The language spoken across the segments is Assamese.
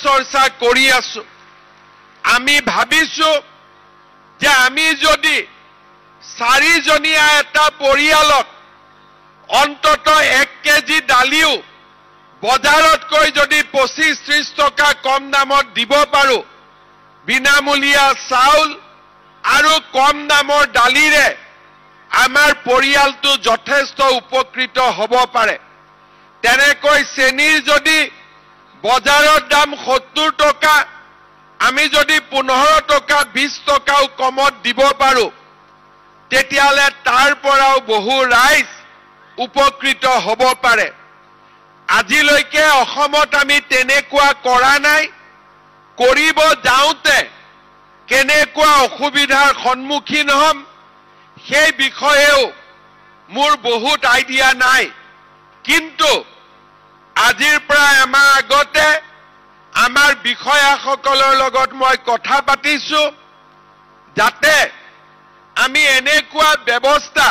চৰ্চা কৰি আছো আমি ভাবিছো যে আমি যদি 4 জনীয়া এটা পৰিয়ালক অন্তত 1 কেজি দালিও বজাৰতকৈ যদি 25-30 টকা কম দামত দিব পাৰো বিনামূলীয়া চাউল আৰু কম দামৰ দালিৰে আমাৰ পৰিয়ালটো যথেষ্ট উপকৃত হ'ব পাৰে তেনেকৈ চেনিৰ যদি বজাৰৰ দাম 70 টকা আমি যদি 15 টকা 20 টকাও কমত দিব পাৰো তেতিয়ালে তাৰ পৰাও বহু ৰাইজ উপকৃত হ'ব পাৰে আজিলৈকে অসমত আমি তেনেকুৱা কৰা নাই কৰিব যাওঁতে কেনেকুৱা অসুবিধাৰ সন্মুখীন হ'ম সেই বিষয়েও মোৰ বহুত আইডিয়া নাই কিন্তু আজিৰ পৰা আমাৰ আগতে আমাৰ বিষয়াসকলৰ লগত মই কথা পাতিছো যাতে আমি এনেকুৱা ব্যৱস্থা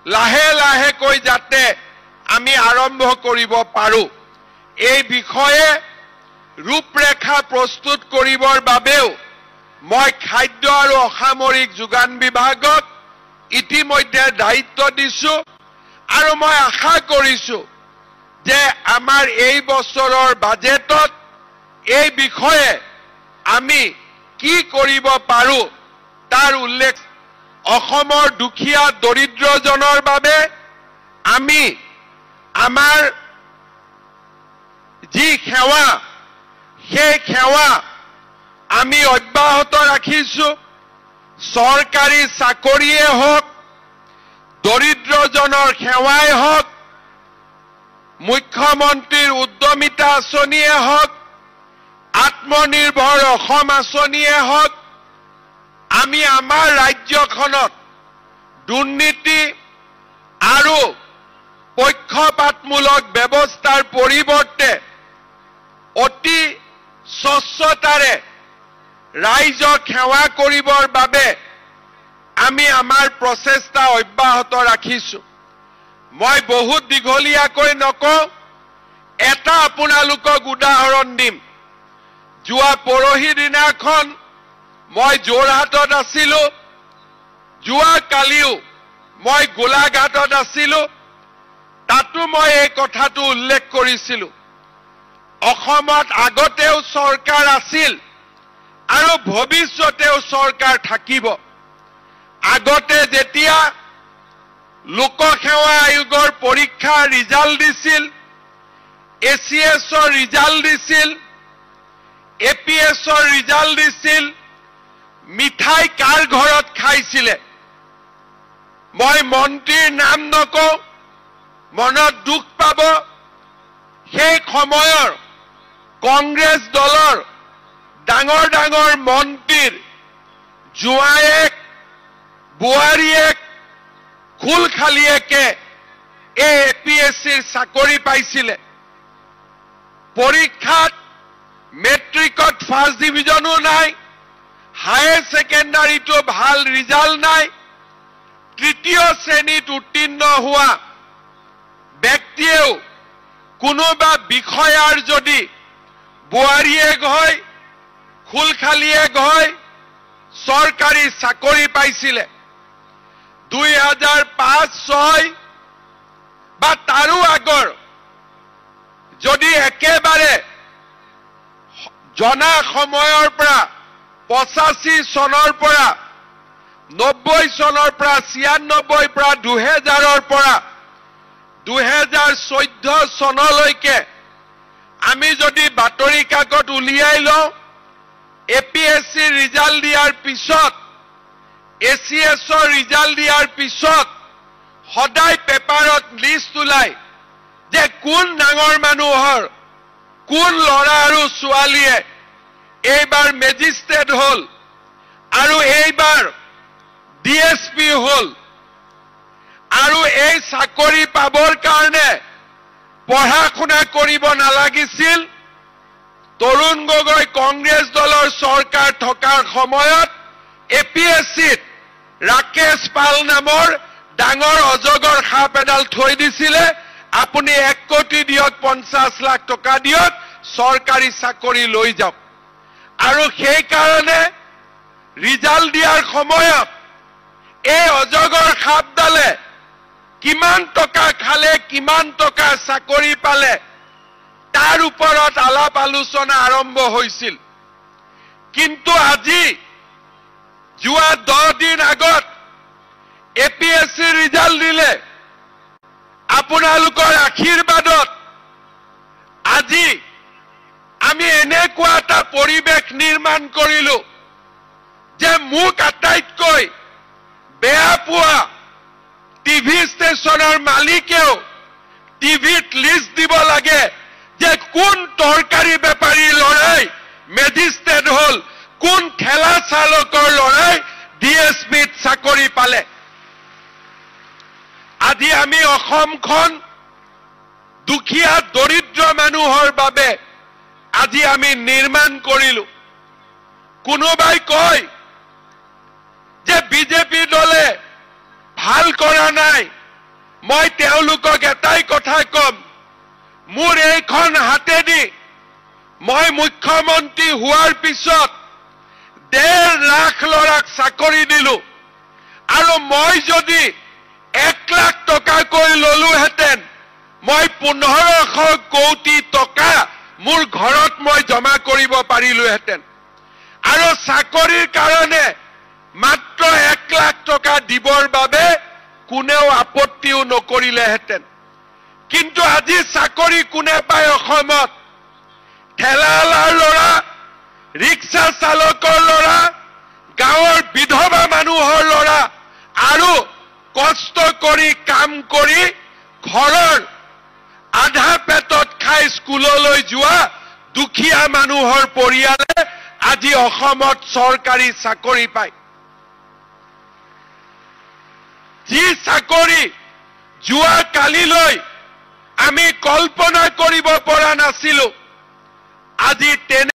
লাহে লাহে কৈ যাতে আমি আৰম্ভ কৰিব পাৰো এই বিষয়ে ৰূপৰেখা প্ৰস্তুত কৰিবৰ বাবেও মই খাদ্য আৰু অসামৰিক যোগান বিভাগক ইতিমধ্যে দায়িত্ব দিছো আৰু মই আশা কৰিছো যে আমাৰ এই বছৰৰ বাজেটত এই বিষয়ে আমি কি কৰিব পাৰো তাৰ উল্লেখ অসমৰ দুখীয়া দৰিদ্ৰজনৰ বাবে আমি আমাৰ যি সেৱা সেই সেৱা আমি অব্যাহত ৰাখিছো চৰকাৰী চাকৰিয়ে হওক দৰিদ্ৰজনৰ সেৱাই হওক মুখ্যমন্ত্ৰীৰ উদ্যমিতা আঁচনিয়ে হওক আত্মনিৰ্ভৰ অসম আঁচনিয়ে হওক আমি আমাৰ ৰাজ্যখনত দুৰ্নীতি আৰু পক্ষপাতমূলক ব্যৱস্থাৰ পৰিৱৰ্তে অতি স্বচ্ছতাৰে ৰাইজক সেৱা কৰিবৰ বাবে আমি আমাৰ প্ৰচেষ্টা অব্যাহত ৰাখিছো মই বহুত দীঘলীয়াকৈ নকওঁ এটা আপোনালোকক উদাহৰণ দিম যোৱা পৰহি দিনাখন মই যোৰহাটত আছিলো যোৱা কালিও মই গোলাঘাটত আছিলো তাতো মই এই কথাটো উল্লেখ কৰিছিলো অসমত আগতেও চৰকাৰ আছিল আৰু ভৱিষ্যতেও চৰকাৰ থাকিব আগতে যেতিয়া লোকসেৱা আয়োগৰ পৰীক্ষা ৰিজাল্ট দিছিল এচিএছৰ ৰিজাল্ট দিছিল এপিএছৰ ৰিজাল্ট দিছিল মিঠাই কাৰ ঘৰত খাইছিলে মই মন্ত্ৰীৰ নাম নকওঁ মনত দুখ পাব সেই সময়ৰ কংগ্ৰেছ দলৰ ডাঙৰ ডাঙৰ মন্ত্ৰীৰ জোৱায়েক বোৱাৰীয়েক খুলখালিয়েকে এই এপিএছচিৰ চাকৰি পাইছিলে পৰীক্ষাত মেট্ৰিকত ফাৰ্ষ্ট ডিভিজনো নাই হায়াৰ সেকেন্ডাৰীটো ভাল ৰিজাল্ট নাই তৃতীয় শ্ৰেণীত উত্তীৰ্ণ হোৱা ব্যক্তিয়েও কোনোবা বিষয়াৰ যদি বোৱাৰীয়েক হয় খুলখালিয়েক হয় চৰকাৰী চাকৰি পাইছিলে 2005-06 বা তাৰো আগৰ যদি একেবাৰে জনা সময়ৰ পৰা 85 চনৰ পৰা 90 চনৰ পৰা 96 পৰা 2000ৰ পৰা 2014 চনলৈকে আমি যদি বাতৰি কাকত উলিয়াই লওঁ এপিএছচি ৰিজাল্ট দিয়াৰ পিছত এচিএছৰ ৰিজাল্ট দিয়াৰ পিছত সদায় পেপাৰত লিষ্ট ওলাই যে কোন ডাঙৰ মানুহৰ কোন ল'ৰা আৰু ছোৱালীয়ে এইবাৰ মেজিষ্ট্ৰেট হ'ল আৰু এইবাৰ ডিএছপি হ'ল আৰু এই চাকৰি পাবৰ কাৰণে পঢ়া শুনা কৰিব নালাগিছিল তৰুণ গগৈ কংগ্ৰেছ দলৰ চৰকাৰ থকাৰ সময়ত এপিএছচিত ৰাকেশ পাল নামৰ ডাঙৰ অজগৰ সাপ এডাল থৈ দিছিলে আপুনি 1 কোটি দিয়ক 50 লাখ টকা দিয়ক চৰকাৰী চাকৰি লৈ যাওক আৰু সেই কাৰণে ৰিজাল্ট দিয়াৰ সময়ত এই অজগৰ সাপডালে কিমান টকা খালে কিমান টকা চাকৰি পালে তাৰ ওপৰত আলাপ আলোচনা আৰম্ভ হৈছিল কিন্তু আজি যোৱা 10 দিন আগত এপিএসসি ৰিজাল্ট দিলে আপোনালোকৰ আশীৰ্বাদত আজি আমি এনেকুৱা এটা পৰিৱেশ নিৰ্মাণ কৰিলো যে মোক আটাইতকৈ বেয়া পোৱা টিভি ষ্টেচনৰ মালিকেও টিভিত লিষ্ট দিব লাগে যে কোন তৰকাৰী বেপাৰীৰ লৰাই মেজিষ্ট্ৰেট হল কোন ঠেলা চালকৰ লৰাই ডিএছপিত চাকৰি পালে আজি আমি অসমখন দুখীয়া দৰিদ্ৰ মানুহৰ বাবে আজি আমি নিৰ্মাণ কৰিলো কোনোবাই কয় যে বিজেপি দলে ভাল কৰা নাই মই তেওঁলোকক এটাই কথা কম মোৰ এইখন হাতেদি মই মুখ্যমন্ত্ৰী হোৱাৰ পিছত 1.5 লাখ ল'ৰাক চাকৰি দিলো আৰু মই যদি 1 লাখ টকাকৈ ললোহেঁতেন মই 1500 কোটি টকা মোৰ ঘৰত মই জমা কৰিব পাৰিলোহেঁতেন আৰু চাকৰিৰ কাৰণে মাত্ৰ 1 লাখ টকা দিবৰ বাবে কোনেও আপত্তিও নকৰিলেহেঁতেন কিন্তু আজি চাকৰি কোনে পায় অসমত ঠেলালাৰ ল'ৰা ৰিক্সা চালকৰ ল'ৰা গাঁৱৰ বিধৱা মানুহৰ ল'ৰা আৰু কষ্ট কৰি কাম কৰি ঘৰৰ আধা পেটত খাই স্কুললৈ যোৱা দুখীয়া মানুহৰ পৰিয়ালে আজি অসমত চৰকাৰী চাকৰি পায় যি চাকৰি যোৱা কালিলৈ আমি কল্পনা কৰিব পৰা নাছিলো আজি তেনে